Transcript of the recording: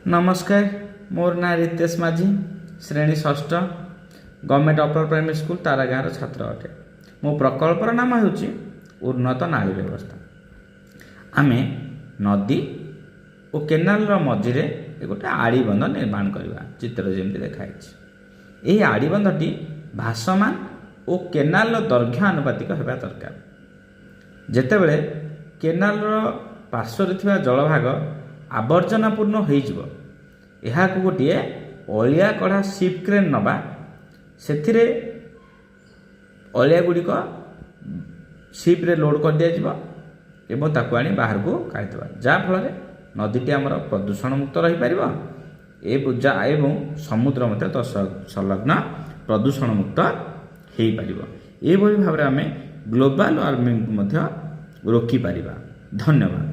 नमस्कार, मोर ना रितेश माझी, श्रेणी षष्ठ, गवर्नमेंट अपर प्राइमरी स्कूल तारागाँव छात्र अटे। मो प्रकल्पर नाम हूँ उन्नत नाली व्यवस्था। आमे नदी और केनाल मझिरे गोटे आड़ीबंध निर्माण करवा चित्र जमी देखाई। यही आड़ीबंधटी भासमान और केनाल दैर्घ्य आनुपातिक होगा दरकार। जेतेबेले केनाल पार्श्वर थिबा जलभाग आवर्जनापूर्ण हो गोटे अलिया कढ़ा सिप क्रेन नवा से अलिया गुड़िक सिप्रे लोड कर दिया एवं ताकू आनी बाहर को काढ़ीदेवा जहाँफल नदीटी आमर प्रदूषण मुक्त रही पार एवं समुद्र मध्य संलग्न प्रदूषण मुक्त हो पार। यह भाव में आम ग्लोबल वार्मिंग रोकी पार। धन्यवाद।